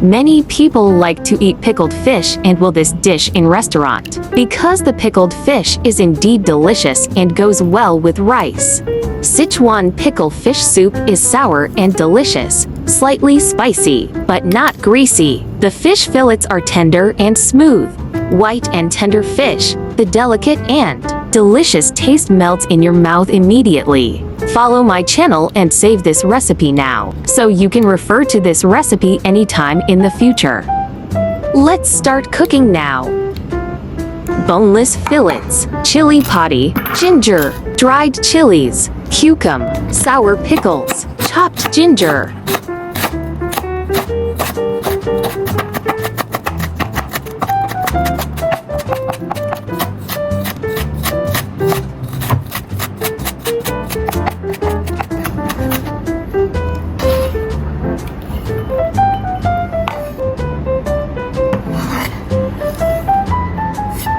Many people like to eat pickled fish and will this dish in restaurant because the pickled fish is indeed delicious and goes well with rice. Sichuan pickle fish soup is sour and delicious, slightly spicy, but not greasy. The fish fillets are tender and smooth. White and tender fish, the delicate and delicious taste melts in your mouth immediately. Follow my channel and save this recipe now, so you can refer to this recipe anytime in the future. Let's start cooking now. Boneless fillets, chili potty, ginger, dried chilies, cucumber, sour pickles, chopped ginger.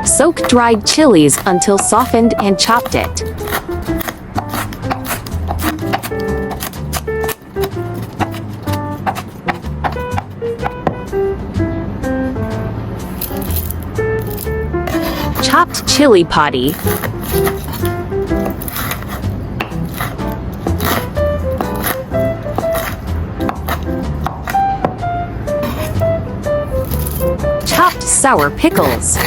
Soak dried chilies until softened and chopped it. Chopped chili potty. Chopped sour pickles.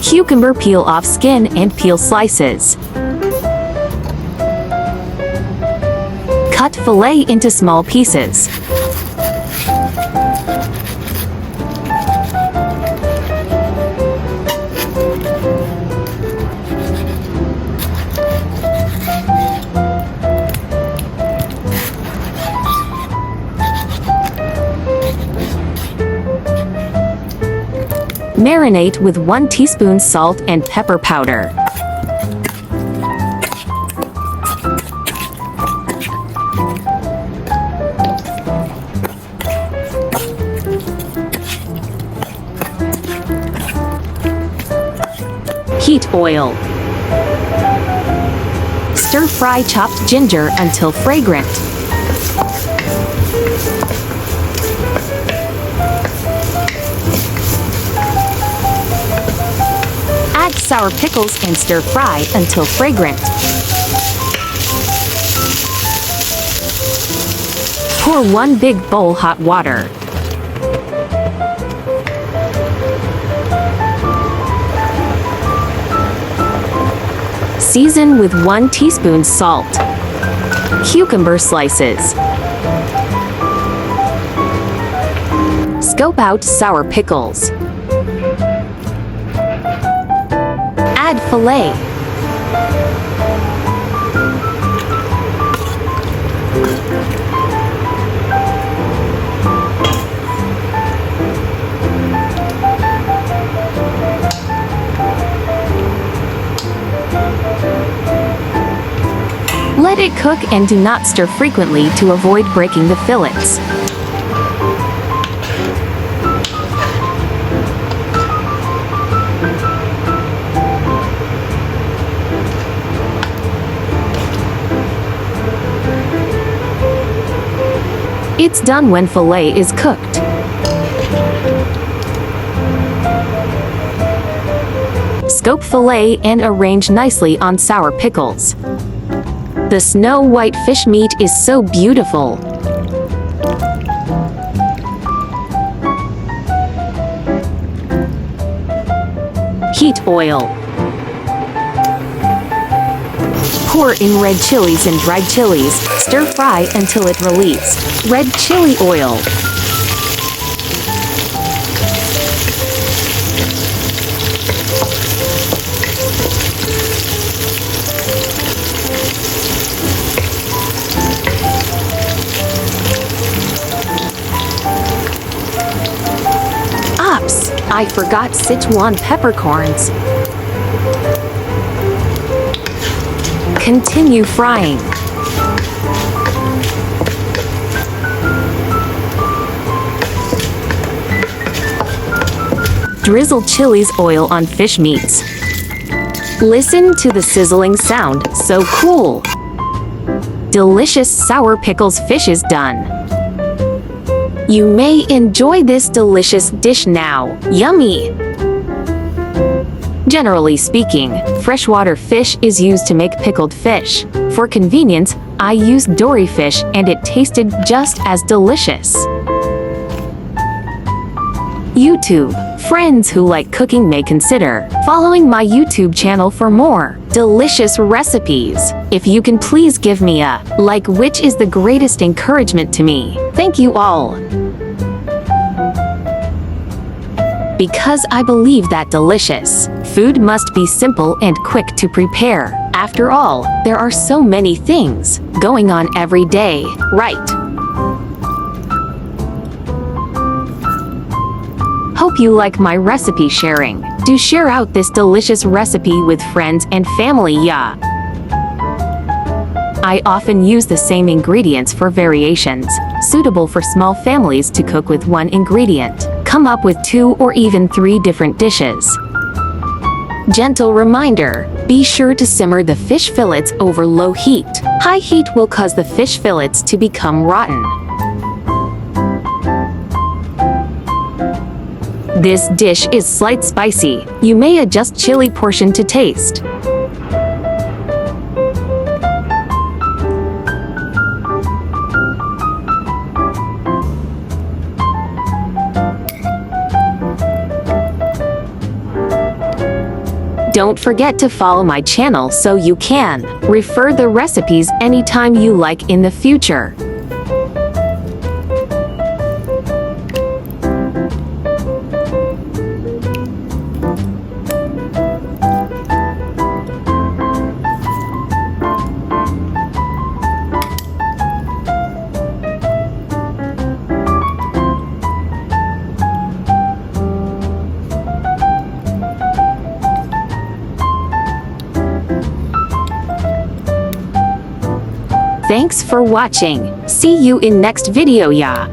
Cucumber peel off skin and peel slices. Cut fillet into small pieces. Marinate with 1 teaspoon salt and pepper powder. Heat oil. Stir fry chopped ginger until fragrant. Add sour pickles and stir fry until fragrant. Pour 1 big bowl hot water. Season with 1 teaspoon salt. Cucumber slices. Scoop out sour pickles. Add fillet. Let it cook and do not stir frequently to avoid breaking the fillets. It's done when fillet is cooked. Scoop fillet and arrange nicely on sour pickles. The snow white fish meat is so beautiful. Heat oil. Pour in red chilies and dried chilies. Stir fry until it releases. Red chili oil. Ops! I forgot Sichuan peppercorns. Continue frying. Drizzle chilies oil on fish meats. Listen to the sizzling sound, so cool. Delicious sour pickles fish is done. You may enjoy this delicious dish now. Yummy! Generally speaking, freshwater fish is used to make pickled fish. For convenience, I used dory fish and it tasted just as delicious. YouTube. Friends who like cooking may consider following my YouTube channel for more delicious recipes. If you can please give me a like, which is the greatest encouragement to me. Thank you all. Because I believe that delicious food must be simple and quick to prepare. After all, there are so many things going on every day, right? Hope you like my recipe sharing. Do share out this delicious recipe with friends and family, yeah. I often use the same ingredients for variations, suitable for small families to cook with one ingredient. Come up with 2 or even 3 different dishes. Gentle reminder, be sure to simmer the fish fillets over low heat. High heat will cause the fish fillets to become rotten. This dish is slight spicy. You may adjust chili portion to taste. Don't forget to follow my channel so you can refer the recipes anytime you like in the future. Thanks for watching. See you in next video, ya.